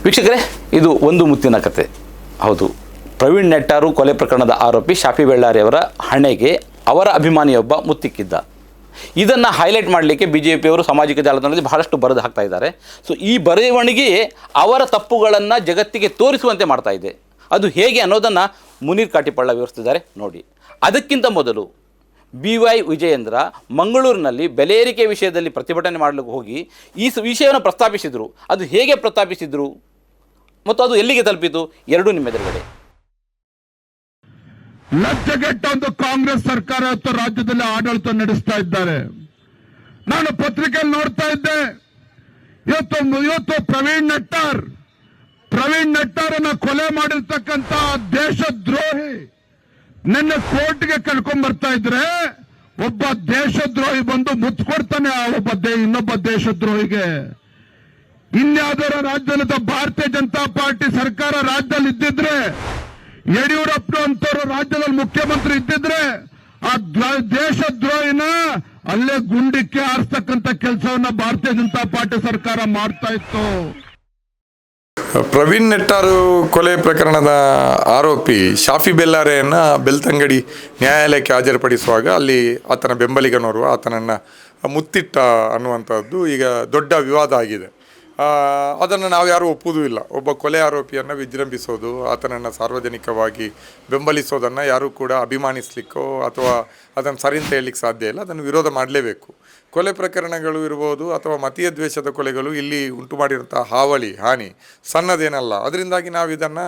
ವೀಕ್ಷಕರೇ, ಇದು ಒಂದು ಮುತ್ತಿನ ಕತೆ. ಹೌದು, ಪ್ರವೀಣ್ ನೆಟ್ಟಾರು ಕೊಲೆ ಪ್ರಕರಣದ ಆರೋಪಿ ಶಾಫಿ ಬೆಳ್ಳಾರಿ ಅವರ ಹಣೆಗೆ ಅವರ ಅಭಿಮಾನಿಯೊಬ್ಬ ಮುತ್ತಿಕ್ಕಿದ್ದ. ಇದನ್ನು ಹೈಲೈಟ್ ಮಾಡಲಿಕ್ಕೆ BJPಯವರು ಸಾಮಾಜಿಕ ಜಾಲತಾಣದಲ್ಲಿ ಬಹಳಷ್ಟು ಬರೆದು ಹಾಕ್ತಾ ಇದ್ದಾರೆ. ಸೊ ಈ ಬರವಣಿಗೆಯೇ ಅವರ ತಪ್ಪುಗಳನ್ನು ಜಗತ್ತಿಗೆ ತೋರಿಸುವಂತೆ ಮಾಡ್ತಾ ಇದೆ. ಅದು ಹೇಗೆ ಅನ್ನೋದನ್ನು ಮುನೀರ್ ಕಾಟಿಪಳ್ಳ ವಿವರಿಸ್ತಿದ್ದಾರೆ ನೋಡಿ. ಅದಕ್ಕಿಂತ ಮೊದಲು BY ವಿಜಯೇಂದ್ರ ಮಂಗಳೂರಿನಲ್ಲಿ ಬೆಲೆ ಏರಿಕೆ ವಿಷಯದಲ್ಲಿ ಪ್ರತಿಭಟನೆ ಮಾಡಲಿಕ್ಕೆ ಹೋಗಿ ಈ ವಿಷಯವನ್ನು ಪ್ರಸ್ತಾಪಿಸಿದರು. ಅದು ಹೇಗೆ ಪ್ರಸ್ತಾಪಿಸಿದರು ಮತ್ತು ಅದು ಎಲ್ಲಿಗೆ ತಲುಪಿತು, ಎರಡೂ ನಿಮ್ಮ ಎದುರುಗಡೆ. ಲಜ್ಜೆಗೆಟ್ಟ ಒಂದು ಕಾಂಗ್ರೆಸ್ ಸರ್ಕಾರ ಇವತ್ತು ರಾಜ್ಯದಲ್ಲಿ ಆಡಳಿತ ನಡೆಸ್ತಾ ಇದ್ದಾರೆ. ನಾನು ಪತ್ರಿಕೆಯಲ್ಲಿ ನೋಡ್ತಾ ಇದ್ದೆ, ಇವತ್ತು ಪ್ರವೀಣ್ ನೆಟ್ಟಾರನ್ನ ಕೊಲೆ ಮಾಡಿರ್ತಕ್ಕಂಥ ದೇಶದ್ರೋಹಿ ನಿನ್ನೆ ಕೋರ್ಟ್ಗೆ ಕರ್ಕೊಂಡ್ ಬರ್ತಾ ಇದ್ರೆ, ಒಬ್ಬ ದೇಶದ್ರೋಹಿ ಬಂದು ಮುತ್ತು ಕೊಡ್ತಾನೆ ಆ ಇನ್ನೊಬ್ಬ ದೇಶದ್ರೋಹಿಗೆ. ಇನ್ಯಾವುದರ ರಾಜ್ಯದ ಭಾರತೀಯ ಜನತಾ ಪಾರ್ಟಿ ಸರ್ಕಾರ ರಾಜ್ಯದಲ್ಲಿ ಇದ್ದಿದ್ರೆ, ಯಡಿಯೂರಪ್ಪ ಅಂತವರು ರಾಜ್ಯದಲ್ಲಿ ಮುಖ್ಯಮಂತ್ರಿ ಇದ್ದಿದ್ರೆ, ಆ ದೇಶದ್ರೋಹಿನ ಅಲ್ಲೇ ಗುಂಡಿಕ್ಕೆ ಆರಿಸ್ತಕ್ಕಂಥ ಕೆಲಸವನ್ನ ಭಾರತೀಯ ಜನತಾ ಪಾರ್ಟಿ ಸರ್ಕಾರ ಮಾಡ್ತಾ ಇತ್ತು. ಪ್ರವೀಣ್ ನೆಟ್ಟಾರು ಕೊಲೆ ಪ್ರಕರಣದ ಆರೋಪಿ ಶಾಫಿ ಬೆಲ್ಲಾರೆಯನ್ನು ಬೆಳ್ತಂಗಡಿ ನ್ಯಾಯಾಲಯಕ್ಕೆ ಹಾಜರುಪಡಿಸುವಾಗ ಅಲ್ಲಿ ಆತನ ಬೆಂಬಲಿಗನೋರ್ವ ಆತನನ್ನು ಮುತ್ತಿಟ್ಟ ಅನ್ನುವಂಥದ್ದು ಈಗ ದೊಡ್ಡ ವಿವಾದ ಆಗಿದೆ. ಅದನ್ನು ನಾವು ಯಾರೂ ಒಪ್ಪುವುದೂ ಇಲ್ಲ. ಒಬ್ಬ ಕೊಲೆ ಆರೋಪಿಯನ್ನು ವಿಜೃಂಭಿಸೋದು, ಆತನನ್ನು ಸಾರ್ವಜನಿಕವಾಗಿ ಬೆಂಬಲಿಸೋದನ್ನು ಯಾರೂ ಕೂಡ ಅಭಿಮಾನಿಸಲಿಕ್ಕೋ ಅಥವಾ ಅದನ್ನು ಸರಿ ಅಂತ ಹೇಳಲಿಕ್ಕೆ ಸಾಧ್ಯ ಇಲ್ಲ. ಅದನ್ನು ವಿರೋಧ ಮಾಡಲೇಬೇಕು. ಕೊಲೆ ಪ್ರಕರಣಗಳು ಇರ್ಬೋದು ಅಥವಾ ಮತೀಯ ದ್ವೇಷದ ಕೊಲೆಗಳು ಇಲ್ಲಿ ಉಂಟು ಮಾಡಿರುವಂಥ ಹಾನಿ ಸಣ್ಣದೇನಲ್ಲ. ಅದರಿಂದಾಗಿ ನಾವು ಇದನ್ನು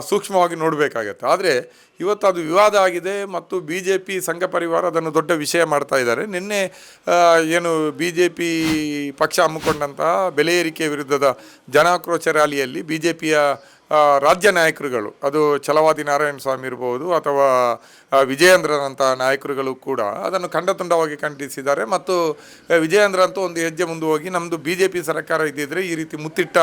ಸೂಕ್ಷ್ಮವಾಗಿ ನೋಡಬೇಕಾಗತ್ತೆ. ಆದರೆ ಇವತ್ತು ಅದು ವಿವಾದ ಆಗಿದೆ ಮತ್ತು BJP ಸಂಘ ಪರಿವಾರ ಅದನ್ನು ದೊಡ್ಡ ವಿಷಯ ಮಾಡ್ತಾ ಇದ್ದಾರೆ. ನಿನ್ನೆ ಏನು BJP ಪಕ್ಷ ಹಮ್ಮಿಕೊಂಡಂತಹ ಬೆಲೆ ಏರಿಕೆ ವಿರುದ್ಧದ ಜನಾಕ್ರೋಶ ರ್ಯಾಲಿಯಲ್ಲಿ BJPಯ ರಾಜ್ಯ ನಾಯಕರುಗಳು, ಅದು ಛಲವಾದಿ ನಾರಾಯಣಸ್ವಾಮಿ ಇರ್ಬೋದು ಅಥವಾ ವಿಜಯೇಂದ್ರನಂಥ ನಾಯಕರುಗಳು ಕೂಡ ಅದನ್ನು ಖಂಡತುಂಡವಾಗಿ ಖಂಡಿಸಿದ್ದಾರೆ. ಮತ್ತು ವಿಜಯೇಂದ್ರ ಅಂತೂ ಒಂದು ಹೆಜ್ಜೆ ಮುಂದೆ ಹೋಗಿ, ನಮ್ಮದು BJP ಸರ್ಕಾರ ಇದ್ದಿದ್ದರೆ ಈ ರೀತಿ ಮುತ್ತಿಟ್ಟ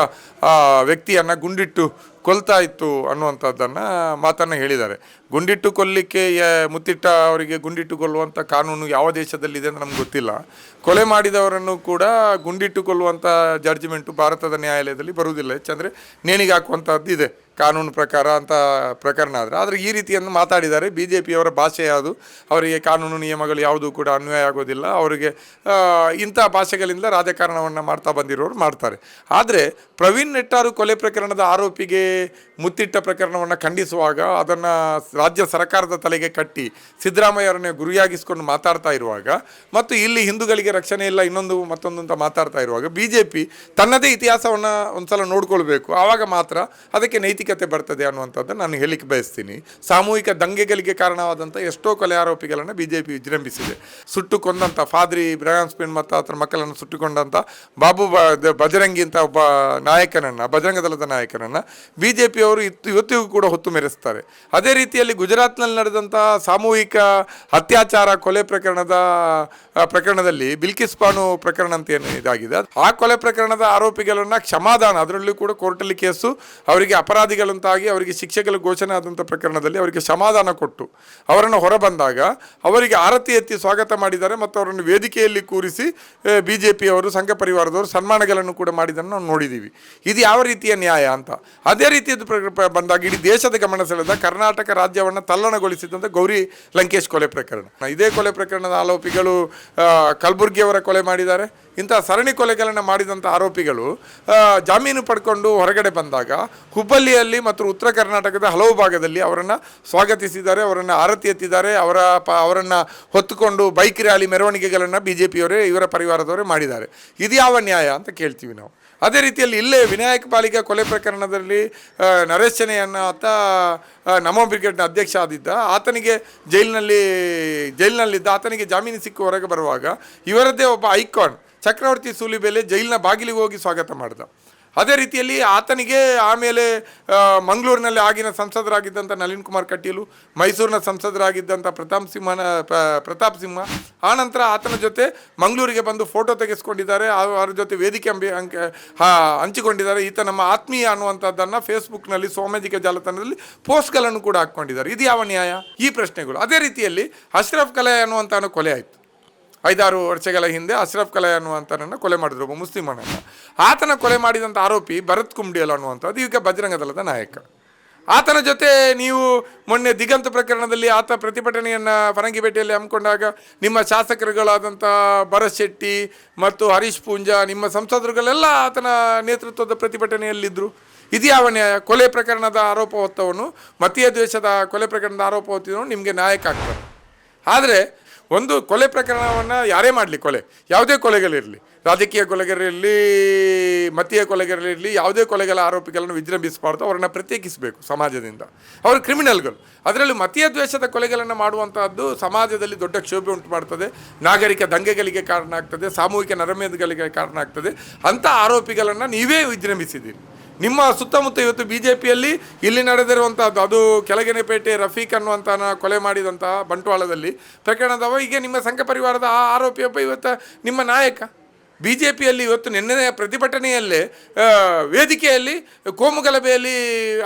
ವ್ಯಕ್ತಿಯನ್ನು ಗುಂಡಿಟ್ಟು ಕೊಲ್ತಾ ಇತ್ತು ಅನ್ನುವಂಥದ್ದನ್ನು ಮಾತನ್ನು ಹೇಳಿದ್ದಾರೆ. ಗುಂಡಿಟ್ಟು ಕೊಲ್ಲಿಕ್ಕೆ ಮುತ್ತಿಟ್ಟ ಅವರಿಗೆ ಗುಂಡಿಟ್ಟು ಕೊಲ್ಲುವಂಥ ಕಾನೂನು ಯಾವ ದೇಶದಲ್ಲಿದೆ ಅಂತ ನಮ್ಗೆ ಗೊತ್ತಿಲ್ಲ. ಕೊಲೆ ಮಾಡಿದವರನ್ನು ಕೂಡ ಗುಂಡಿಟ್ಟು ಕೊಲ್ಲುವಂಥ ಜಡ್ಜ್ಮೆಂಟು ಭಾರತದ ನ್ಯಾಯಾಲಯದಲ್ಲಿ ಬರುವುದಿಲ್ಲ. ಹೆಚ್ಚಂದರೆ ನೇಣಿಗೆ ಹಾಕುವಂಥದ್ದು ಇದೆ ಕಾನೂನು ಪ್ರಕಾರ ಅಂತ ಪ್ರಕರಣ ಆದರೆ ಈ ರೀತಿಯನ್ನು ಮಾತಾಡಿದ್ದಾರೆ. BJPಯವರ ಭಾಷೆ ಯಾವುದು, ಅವರಿಗೆ ಕಾನೂನು ನಿಯಮಗಳು ಯಾವುದೂ ಕೂಡ ಅನ್ವಯ ಆಗೋದಿಲ್ಲ. ಅವರಿಗೆ ಇಂಥ ಭಾಷೆಗಳಿಂದ ರಾಜಕಾರಣವನ್ನು ಮಾಡ್ತಾ ಬಂದಿರೋರು ಮಾಡ್ತಾರೆ. ಆದರೆ ಪ್ರವೀಣ್ ನೆಟ್ಟಾರು ಕೊಲೆ ಪ್ರಕರಣದ ಆರೋಪಿಗೆ ಮುತ್ತಿಟ್ಟ ಪ್ರಕರಣವನ್ನು ಖಂಡಿಸುವಾಗ ಅದನ್ನು ರಾಜ್ಯ ಸರ್ಕಾರದ ತಲೆಗೆ ಕಟ್ಟಿ ಸಿದ್ದರಾಮಯ್ಯವರನ್ನೇ ಗುರಿಯಾಗಿಸ್ಕೊಂಡು ಮಾತಾಡ್ತಾ ಇರುವಾಗ ಮತ್ತು ಇಲ್ಲಿ ಹಿಂದೂಗಳಿಗೆ ರಕ್ಷಣೆ ಇಲ್ಲ ಮತ್ತೊಂದು ಅಂತ ಮಾತಾಡ್ತಾ ಇರುವಾಗ BJP ತನ್ನದೇ ಇತಿಹಾಸವನ್ನು ಒಂದು ಸಲ ನೋಡ್ಕೊಳ್ಬೇಕು. ಆವಾಗ ಮಾತ್ರ ಅದಕ್ಕೆ ನೈತಿಕತೆ ಬರ್ತದೆ ಅನ್ನುವಂಥದ್ದನ್ನು ನಾನು ಹೇಳಿಕ್ಕೆ ಬಯಸ್ತೀನಿ. ಸಾಮೂಹಿಕ ದಂಗೆಗಳಿಗೆ ಕಾರಣವಾದಂಥ ಎಷ್ಟೋ ಕೊಲೆ ಆರೋಪಿಗಳನ್ನು BJP ವಿಜೃಂಭಿಸಿದೆ. ಸುಟ್ಟು ಕೊಂದಂಥ ಫಾದ್ರಿ ಬ್ರಯಾನ್ ಸ್ಪಿನ್ ಮತ್ತು ಆತನ ಮಕ್ಕಳನ್ನು ಸುಟ್ಟುಕೊಂಡಂಥ ಬಾಬು ಬಜರಂಗಿ ಅಂತ ಒಬ್ಬ ನಾಯಕನನ್ನು, ಬಜರಂಗ ದಳದ ನಾಯಕನನ್ನು BJPಯವರು ಇವತ್ತಿಗೂ ಕೂಡ ಹೊತ್ತು ಮೆರೆಸ್ತಾರೆ. ಅದೇ ರೀತಿಯಲ್ಲಿ ಗುಜರಾತ್ನಲ್ಲಿ ನಡೆದಂಥ ಸಾಮೂಹಿಕ ಅತ್ಯಾಚಾರ ಕೊಲೆ ಪ್ರಕರಣದಲ್ಲಿ ಬಿಲ್ಕಿಸ್ ಬಾನು ಪ್ರಕರಣ ಅಂತ ಏನು ಇದಾಗಿದೆ, ಆ ಕೊಲೆ ಪ್ರಕರಣದ ಆರೋಪಿಗಳನ್ನು ಕ್ಷಮಾದಾನ, ಅದರಲ್ಲೂ ಕೂಡ ಕೋರ್ಟಲ್ಲಿ ಕೇಸು, ಅವರಿಗೆ ಅಪರಾಧಿಗಳಂತಾಗಿ ಅವರಿಗೆ ಶಿಕ್ಷೆಗಳು ಘೋಷಣೆ ಆದಂಥ ಪ್ರಕರಣದಲ್ಲಿ ಅವರಿಗೆ ಕ್ಷಮಾದಾನ ಕೊಟ್ಟು ಅವರನ್ನು ಹೊರಬಂದಾಗ ಅವರಿಗೆ ಆರತಿ ಎತ್ತಿ ಸ್ವಾಗತ ಮಾಡಿದ್ದಾರೆ ಮತ್ತು ಅವರನ್ನು ವೇದಿಕೆಯಲ್ಲಿ ಕೂರಿಸಿ BJPಯವರು ಸಂಘ ಪರಿವಾರದವರು ಸನ್ಮಾನಗಳನ್ನು ಕೂಡ ಮಾಡಿದ್ದನ್ನು ನಾವು ನೋಡಿದ್ದೀವಿ. ಇದು ಯಾವ ರೀತಿಯ ನ್ಯಾಯ ಅಂತ. ಅದೇ ರೀತಿಯದ್ದು ಬಂದಾಗ ಇಡೀ ದೇಶದ ಗಮನ ಸೆಳೆದ ಕರ್ನಾಟಕ ರಾಜ್ಯವನ್ನು ತಲ್ಲಣಗೊಳಿಸಿದಂಥ ಗೌರಿ ಲಂಕೇಶ್ ಕೊಲೆ ಪ್ರಕರಣ. ಇದೇ ಕೊಲೆ ಪ್ರಕರಣದ ಆರೋಪಿಗಳು ಕಲಬುರ್ಗಿಯವರ ಕೊಲೆ ಮಾಡಿದ್ದಾರೆ. ಇಂಥ ಸರಣಿ ಕೊಲೆಗಳನ್ನು ಮಾಡಿದಂಥ ಆರೋಪಿಗಳು ಜಾಮೀನು ಪಡ್ಕೊಂಡು ಹೊರಗಡೆ ಬಂದಾಗ ಹುಬ್ಬಳ್ಳಿಯಲ್ಲಿ ಮತ್ತು ಉತ್ತರ ಕರ್ನಾಟಕದ ಹಲವು ಭಾಗದಲ್ಲಿ ಅವರನ್ನು ಸ್ವಾಗತಿಸಿದ್ದಾರೆ, ಅವರನ್ನು ಆರತಿ ಎತ್ತಿದ್ದಾರೆ, ಅವರನ್ನು ಹೊತ್ತುಕೊಂಡು ಬೈಕ್ ರ್ಯಾಲಿ ಮೆರವಣಿಗೆಗಳನ್ನು BJPಯವರೇ ಇವರ ಪರಿವಾರದವರೇ ಮಾಡಿದ್ದಾರೆ. ಇದು ಯಾವ ನ್ಯಾಯ ಅಂತ ಕೇಳ್ತೀವಿ ನಾವು. ಅದೇ ರೀತಿಯಲ್ಲಿ ಇಲ್ಲೇ ವಿನಾಯಕ ಪಾಲಿಕೆ ಕೊಲೆ ಪ್ರಕರಣದಲ್ಲಿ ನರೇಶ್ ಚೆನ್ನಯ್ಯನ ಆತ ನಮೋ ಬ್ರಿಗೇಡ್ನ ಅಧ್ಯಕ್ಷ ಆದಿದ್ದ, ಆತನಿಗೆ ಜೈಲಿನಲ್ಲಿದ್ದ ಆತನಿಗೆ ಜಾಮೀನು ಸಿಕ್ಕು ಹೊರಗೆ ಬರುವಾಗ ಇವರದ್ದೇ ಒಬ್ಬ ಐಕಾನ್ ಚಕ್ರವರ್ತಿ ಸೂಲಿಬೆಲೆ ಜೈಲಿನ ಬಾಗಿಲಿಗೆ ಹೋಗಿ ಸ್ವಾಗತ ಮಾಡಿದ. ಅದೇ ರೀತಿಯಲ್ಲಿ ಆತನಿಗೆ ಆಮೇಲೆ ಮಂಗಳೂರಿನಲ್ಲಿ ಆಗಿನ ಸಂಸದರಾಗಿದ್ದಂಥ ನಳಿನ್ ಕುಮಾರ್ ಕಟೀಲು, ಮೈಸೂರಿನ ಸಂಸದರಾಗಿದ್ದಂಥ ಪ್ರತಾಪ್ ಸಿಂಹ ಆನಂತರ ಆತನ ಜೊತೆ ಮಂಗಳೂರಿಗೆ ಬಂದು ಫೋಟೋ ತೆಗೆಸ್ಕೊಂಡಿದ್ದಾರೆ, ಅವರ ಜೊತೆ ವೇದಿಕೆ ಹಂಚಿಕೊಂಡಿದ್ದಾರೆ. ಈತ ನಮ್ಮ ಆತ್ಮೀಯ ಅನ್ನುವಂಥದ್ದನ್ನು ಫೇಸ್ಬುಕ್ನಲ್ಲಿ ಸಾಮಾಜಿಕ ಜಾಲತಾಣದಲ್ಲಿ ಪೋಸ್ಟ್ಗಳನ್ನು ಕೂಡ ಹಾಕ್ಕೊಂಡಿದ್ದಾರೆ. ಇದು ಯಾವ ನ್ಯಾಯ? ಈ ಪ್ರಶ್ನೆಗಳು. ಅದೇ ರೀತಿಯಲ್ಲಿ ಅಶ್ರಫ್ ಕಲಾಯ್ ಅನ್ನುವಂಥ ಕೊಲೆ ಆಯಿತು. 5-6 ವರ್ಷಗಳ ಹಿಂದೆ ಅಶ್ರಫ್ ಕಲೈ ಅನ್ನುವಂಥನನ್ನು ಕೊಲೆ ಮಾಡಿದ್ರು, ಒಬ್ಬ ಮುಸ್ಲಿಮನನ್ನು. ಆತನ ಕೊಲೆ ಮಾಡಿದಂಥ ಆರೋಪಿ ಭರತ್ ಕುಂಬ್ಡಿಯಲ್ ಅನ್ನುವಂಥದ್ದು ಈಗ ಬಜರಂಗ ದಳದ ನಾಯಕ. ಆತನ ಜೊತೆ ನೀವು ಮೊನ್ನೆ ದಿಗಂತ ಪ್ರಕರಣದಲ್ಲಿ ಆತ ಪ್ರತಿಭಟನೆಯನ್ನು ಫರಂಗಿಪೇಟೆಯಲ್ಲಿ ಹಮ್ಮಿಕೊಂಡಾಗ ನಿಮ್ಮ ಶಾಸಕರುಗಳಾದಂಥ ಭರತ್ ಶೆಟ್ಟಿ ಮತ್ತು ಹರೀಶ್ ಪೂಂಜಾ, ನಿಮ್ಮ ಸಂಸದರುಗಳೆಲ್ಲ ಆತನ ನೇತೃತ್ವದ ಪ್ರತಿಭಟನೆಯಲ್ಲಿದ್ದರು. ಇದು ಯಾವ ನ್ಯಾಯ? ಕೊಲೆ ಪ್ರಕರಣದ ಆರೋಪ ಹೊತ್ತವನು, ಮತೀಯ ದ್ವೇಷದ ಕೊಲೆ ಪ್ರಕರಣದ ಆರೋಪ ಹೊತ್ತಿದವನು ನಿಮಗೆ ನಾಯಕ ಆಗ್ತಾನೆ. ಆದರೆ ಒಂದು ಕೊಲೆ ಪ್ರಕರಣವನ್ನು ಯಾರೇ ಮಾಡಲಿ, ಯಾವುದೇ ಕೊಲೆಗಳಿರಲಿ, ರಾಜಕೀಯ ಕೊಲೆಗಳಿರಲಿ, ಮತೀಯ ಕೊಲೆಗಳಿರಲಿ, ಯಾವುದೇ ಕೊಲೆಗಳ ಆರೋಪಿಗಳನ್ನು ವಿಜೃಂಭಿಸಬಾರ್ದು, ಅವರನ್ನು ಪ್ರತ್ಯೇಕಿಸಬೇಕು ಸಮಾಜದಿಂದ. ಅವರು ಕ್ರಿಮಿನಲ್ಗಳು. ಅದರಲ್ಲಿ ಮತೀಯ ದ್ವೇಷದ ಕೊಲೆಗಳನ್ನು ಮಾಡುವಂತಹದ್ದು ಸಮಾಜದಲ್ಲಿ ದೊಡ್ಡ ಕ್ಷೋಭೆ ಉಂಟು ಮಾಡ್ತದೆ, ನಾಗರಿಕ ದಂಗೆಗಳಿಗೆ ಕಾರಣ ಆಗ್ತದೆ, ಸಾಮೂಹಿಕ ನರಮೇಧಗಳಿಗೆ ಕಾರಣ ಆಗ್ತದೆ. ಅಂಥ ಆರೋಪಿಗಳನ್ನು ನೀವೇ ವಿಜೃಂಭಿಸಿದ್ದೀರಿ. ನಿಮ್ಮ ಸುತ್ತಮುತ್ತ ಇವತ್ತು BJPಯಲ್ಲಿ ಇಲ್ಲಿ ನಡೆದಿರುವಂಥದ್ದು, ಅದು ಕೆಳಗೇನಪೇಟೆ ರಫೀಕ್ ಅನ್ನುವಂಥನ ಕೊಲೆ ಮಾಡಿದಂತಹ ಬಂಟ್ವಾಳದಲ್ಲಿ ಪ್ರಕರಣದವ ಈಗ ನಿಮ್ಮ ಸಂಘ ಪರಿವಾರದ ಆ ಆರೋಪಿಯೊಬ್ಬ ಇವತ್ತು ನಿಮ್ಮ ನಾಯಕ. BJPಯಲ್ಲಿ ಇವತ್ತು ನಿನ್ನೆ ಪ್ರತಿಭಟನೆಯಲ್ಲೇ ವೇದಿಕೆಯಲ್ಲಿ ಕೋಮುಗಲಭೆಯಲ್ಲಿ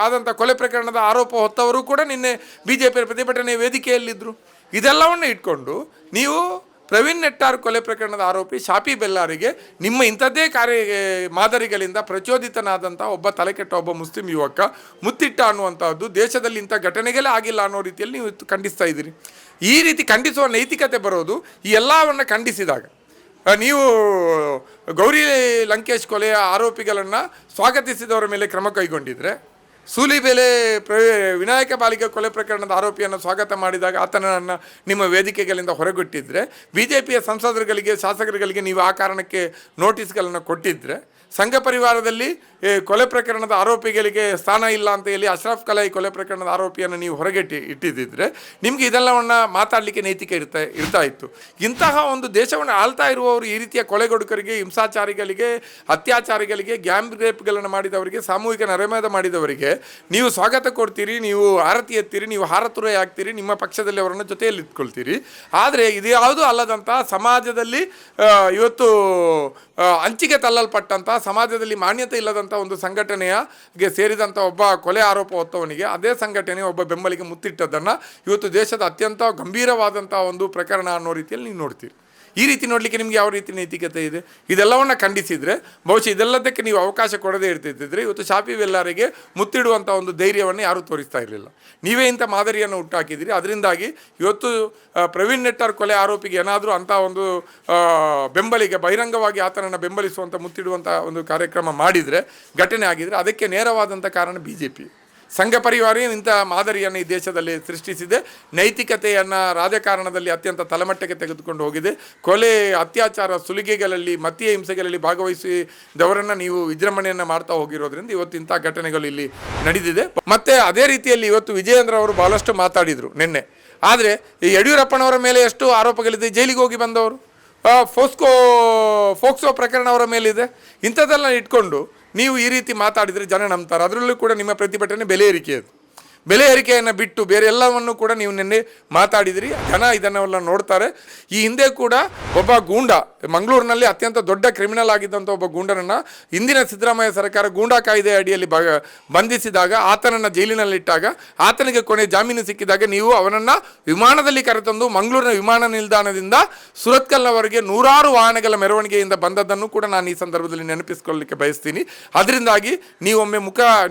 ಆದಂಥ ಕೊಲೆ ಪ್ರಕರಣದ ಆರೋಪ ಹೊತ್ತವರು ಕೂಡ ನಿನ್ನೆ BJP ಪ್ರತಿಭಟನೆಯ ವೇದಿಕೆಯಲ್ಲಿದ್ದರು. ಇದೆಲ್ಲವನ್ನು ಇಟ್ಕೊಂಡು ನೀವು ಪ್ರವೀಣ್ ನೆಟ್ಟಾರ್ ಕೊಲೆ ಪ್ರಕರಣದ ಆರೋಪಿ ಶಾಫಿ ಬೆಲ್ಲಾರಿಗೆ ನಿಮ್ಮ ಇಂಥದ್ದೇ ಮಾದರಿಗಳಿಂದ ಪ್ರಚೋದಿತನಾದಂಥ ಒಬ್ಬ ತಲೆಕೆಟ್ಟ ಒಬ್ಬ ಮುಸ್ಲಿಂ ಯುವಕ ಮುತ್ತಿಟ್ಟ ಅನ್ನುವಂಥದ್ದು ದೇಶದಲ್ಲಿ ಇಂಥ ಘಟನೆಗಳೇ ಆಗಿಲ್ಲ ಅನ್ನೋ ರೀತಿಯಲ್ಲಿ ನೀವು ಖಂಡಿಸ್ತಾ ಇದ್ದೀರಿ. ಈ ರೀತಿ ಖಂಡಿಸುವ ನೈತಿಕತೆ ಬರೋದು ಈ ಎಲ್ಲವನ್ನು ಖಂಡಿಸಿದಾಗ. ನೀವು ಗೌರಿ ಲಂಕೇಶ್ ಕೊಲೆಯ ಆರೋಪಿಗಳನ್ನು ಸ್ವಾಗತಿಸಿದವರ ಮೇಲೆ ಕ್ರಮ ಕೈಗೊಂಡಿದ್ರೆ, ಸೂಲಿಬೆಲೆ ವಿನಾಯಕ ಬಾಲಿಕೆ ಕೊಲೆ ಪ್ರಕರಣದ ಆರೋಪಿಯನ್ನು ಸ್ವಾಗತ ಮಾಡಿದಾಗ ಆತನನ್ನು ನಿಮ್ಮ ವೇದಿಕೆಗಳಿಂದ ಹೊರಗೊಟ್ಟಿದ್ದರೆ, BJPಯ ಸಂಸದರುಗಳಿಗೆ ಶಾಸಕರುಗಳಿಗೆ ನೀವು ಆ ಕಾರಣಕ್ಕೆ ನೋಟಿಸ್ಗಳನ್ನು ಕೊಟ್ಟಿದ್ದರೆ, ಸಂಘ ಪರಿವಾರದಲ್ಲಿ ಕೊಲೆ ಪ್ರಕರಣದ ಆರೋಪಿಗಳಿಗೆ ಸ್ಥಾನ ಇಲ್ಲ ಅಂತ ಹೇಳಿ ಅಶ್ರಫ್ ಕಲೈ ಕೊಲೆ ಪ್ರಕರಣದ ಆರೋಪಿಯನ್ನು ನೀವು ಹೊರಗೆ ಇಟ್ಟಿದ್ದರೆ ನಿಮಗೆ ಇದೆಲ್ಲವನ್ನು ಮಾತಾಡಲಿಕ್ಕೆ ನೈತಿಕ ಇರ್ತಾ ಇತ್ತು. ಇಂತಹ ಒಂದು ದೇಶವನ್ನು ಆಳ್ತಾ ಇರುವವರು ಈ ರೀತಿಯ ಕೊಲೆಗಡುಕರಿಗೆ, ಹಿಂಸಾಚಾರಿಗಳಿಗೆ, ಅತ್ಯಾಚಾರಿಗಳಿಗೆ, ಗ್ಯಾಂಗ್ ರೇಪ್ಗಳನ್ನು ಮಾಡಿದವರಿಗೆ, ಸಾಮೂಹಿಕ ನರಮೇಧ ಮಾಡಿದವರಿಗೆ ನೀವು ಸ್ವಾಗತ ಕೊಡ್ತೀರಿ, ನೀವು ಆರತಿ ಎತ್ತೀರಿ, ನೀವು ಹಾರತುರೆ ಆಗ್ತೀರಿ, ನಿಮ್ಮ ಪಕ್ಷದಲ್ಲಿ ಅವರನ್ನು ಜೊತೆಯಲ್ಲಿ ಇಟ್ಕೊಳ್ತೀರಿ. ಆದರೆ ಇದು ಯಾವುದೂ ಅಲ್ಲದಂಥ ಸಮಾಜದಲ್ಲಿ ಇವತ್ತು ಅಂಚಿಗೆ ತಳ್ಳಲ್ಪಟ್ಟಂಥ, ಸಮಾಜದಲ್ಲಿ ಮಾನ್ಯತೆ ಇಲ್ಲದಂಥ ಒಂದು ಸಂಘಟನೆಗೆ ಸೇರಿದಂಥ ಒಬ್ಬ ಕೊಲೆ ಆರೋಪ ಹೊತ್ತವನಿಗೆ ಅದೇ ಸಂಘಟನೆ ಒಬ್ಬ ಬೆಂಬಲಿಗೆ ಮುತ್ತಿಟ್ಟದ್ದನ್ನು ಇವತ್ತು ದೇಶದ ಅತ್ಯಂತ ಗಂಭೀರವಾದಂಥ ಒಂದು ಪ್ರಕರಣ ಅನ್ನೋ ರೀತಿಯಲ್ಲಿ ನೀವು ನೋಡ್ತೀರಿ. ಈ ರೀತಿ ನೋಡಲಿಕ್ಕೆ ನಿಮಗೆ ಯಾವ ರೀತಿ ನೈತಿಕತೆ ಇದೆ? ಇದೆಲ್ಲವನ್ನು ಖಂಡಿಸಿದರೆ ಬಹುಶಃ ಇದೆಲ್ಲದಕ್ಕೆ ನೀವು ಅವಕಾಶ ಕೊಡದೇ ಇರ್ತಿದ್ದರೆ ಇವತ್ತು ಶಾಫಿ ಬೆಲ್ಲಾರಿಗೆ ಮುತ್ತಿಡುವಂಥ ಒಂದು ಧೈರ್ಯವನ್ನು ಯಾರೂ ತೋರಿಸ್ತಾ ಇರಲಿಲ್ಲ. ನೀವೇ ಇಂಥ ಮಾದರಿಯನ್ನು ಹುಟ್ಟಾಕಿದ್ದೀರಿ. ಅದರಿಂದಾಗಿ ಇವತ್ತು ಪ್ರವೀಣ್ ನೆಟ್ಟಾರ್ ಕೊಲೆ ಆರೋಪಿಗೆ ಏನಾದರೂ ಅಂಥ ಒಂದು ಬೆಂಬಲಿಗೆ ಬಹಿರಂಗವಾಗಿ ಆತನನ್ನು ಬೆಂಬಲಿಸುವಂಥ ಮುತ್ತಿಡುವಂಥ ಒಂದು ಕಾರ್ಯಕ್ರಮ ಮಾಡಿದರೆ, ಘಟನೆ ಆಗಿದರೆ, ಅದಕ್ಕೆ ನೇರವಾದಂಥ ಕಾರಣ BJP ಸಂಘ ಪರಿವಾರ ಇಂಥ ಮಾದರಿಯನ್ನು ಈ ದೇಶದಲ್ಲಿ ಸೃಷ್ಟಿಸಿದೆ. ನೈತಿಕತೆಯನ್ನು ರಾಜಕಾರಣದಲ್ಲಿ ಅತ್ಯಂತ ತಲೆಮಟ್ಟಕ್ಕೆ ತೆಗೆದುಕೊಂಡು ಹೋಗಿದೆ. ಕೊಲೆ, ಅತ್ಯಾಚಾರ, ಸುಲಿಗೆಗಳಲ್ಲಿ, ಮತೀಯ ಹಿಂಸೆಗಳಲ್ಲಿ ಭಾಗವಹಿಸಿದವರನ್ನು ನೀವು ವಿಜೃಂಭಣೆಯನ್ನು ಮಾಡ್ತಾ ಹೋಗಿರೋದ್ರಿಂದ ಇವತ್ತು ಇಂಥ ಘಟನೆಗಳು ಇಲ್ಲಿ ನಡೆದಿದೆ. ಮತ್ತು ಅದೇ ರೀತಿಯಲ್ಲಿ ಇವತ್ತು ವಿಜಯೇಂದ್ರ ಅವರು ಭಾಳಷ್ಟು ಮಾತಾಡಿದರು ನಿನ್ನೆ. ಆದರೆ ಈ ಯಡಿಯೂರಪ್ಪನವರ ಮೇಲೆ ಎಷ್ಟು ಆರೋಪಗಳಿದೆ? ಜೈಲಿಗೆ ಹೋಗಿ ಬಂದವರು, ಫೋಕ್ಸೋ ಪ್ರಕರಣ ಅವರ ಮೇಲಿದೆ. ಇಂಥದ್ದೆಲ್ಲ ಇಟ್ಕೊಂಡು ನೀವು ಈ ರೀತಿ ಮಾತಾಡಿದರೆ ಜನ ನಂಬ್ತಾರೆ. ಅದರಲ್ಲೂ ಕೂಡ ನಿಮ್ಮ ಪ್ರತಿಭಟನೆ ಬೆಲೆ ಏರಿಕೆಯನ್ನು ಬಿಟ್ಟು ಬೇರೆ ಎಲ್ಲವನ್ನು ಕೂಡ ನೀವು ನಿನ್ನೆ ಮಾತಾಡಿದಿರಿ. ಜನ ಇದನ್ನೆಲ್ಲ ನೋಡ್ತಾರೆ. ಈ ಹಿಂದೆ ಕೂಡ ಒಬ್ಬ ಗೂಂಡ, ಮಂಗಳೂರಿನಲ್ಲಿ ಅತ್ಯಂತ ದೊಡ್ಡ ಕ್ರಿಮಿನಲ್ ಆಗಿದ್ದಂಥ ಒಬ್ಬ ಗೂಂಡನನ್ನು ಇಂದಿನ ಸಿದ್ದರಾಮಯ್ಯ ಸರ್ಕಾರ ಗೂಂಡಾ ಕಾಯ್ದೆ ಅಡಿಯಲ್ಲಿ ಬಂಧಿಸಿದಾಗ, ಆತನನ್ನು ಜೈಲಿನಲ್ಲಿಟ್ಟಾಗ, ಆತನಿಗೆ ಕೊನೆ ಜಾಮೀನು ಸಿಕ್ಕಿದಾಗ ನೀವು ಅವನನ್ನು ವಿಮಾನದಲ್ಲಿ ಕರೆತಂದು ಮಂಗಳೂರಿನ ವಿಮಾನ ನಿಲ್ದಾಣದಿಂದ ಸುರತ್ಕಲ್ನವರೆಗೆ ನೂರಾರು ವಾಹನಗಳ ಮೆರವಣಿಗೆಯಿಂದ ಬಂದದ್ದನ್ನು ಕೂಡ ನಾನು ಈ ಸಂದರ್ಭದಲ್ಲಿ ನೆನಪಿಸ್ಕೊಳ್ಳಲಿಕ್ಕೆ ಬಯಸ್ತೀನಿ. ಅದರಿಂದಾಗಿ ನೀವೊಮ್ಮೆ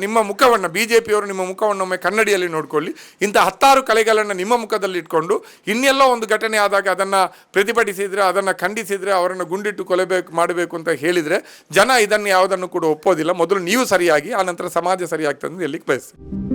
ನಿಮ್ಮ ಮುಖವನ್ನು BJPಯವರು ನಿಮ್ಮ ಮುಖವನ್ನು ಒಮ್ಮೆ ಕನ್ನಡಿಯಲ್ಲಿ ನೋಡ್ಕೊಳ್ಳಿ. ಇಂಥ 10 ಕಲೆಗಳನ್ನು ನಿಮ್ಮ ಮುಖದಲ್ಲಿ ಇಟ್ಕೊಂಡು ಇನ್ನೆಲ್ಲೋ ಒಂದು ಘಟನೆ ಆದಾಗ ಅದನ್ನು ಪ್ರತಿಭಟಿಸಿದರೆ, ಅದನ್ನು ಖಂಡಿಸಿದರೆ, ಅವರನ್ನು ಗುಂಡಿಟ್ಟು ಮಾಡಬೇಕು ಅಂತ ಹೇಳಿದರೆ ಜನ ಇದನ್ನು ಯಾವುದನ್ನು ಕೂಡ ಒಪ್ಪೋದಿಲ್ಲ. ಮೊದಲು ನೀವು ಸರಿಯಾಗಿ, ಆನಂತರ ಸಮಾಜ ಸರಿಯಾಗ್ತದೆ ಅಂತ ಹೇಳಲಿಕ್ಕೆ ಬಯಸ್ತೀನಿ.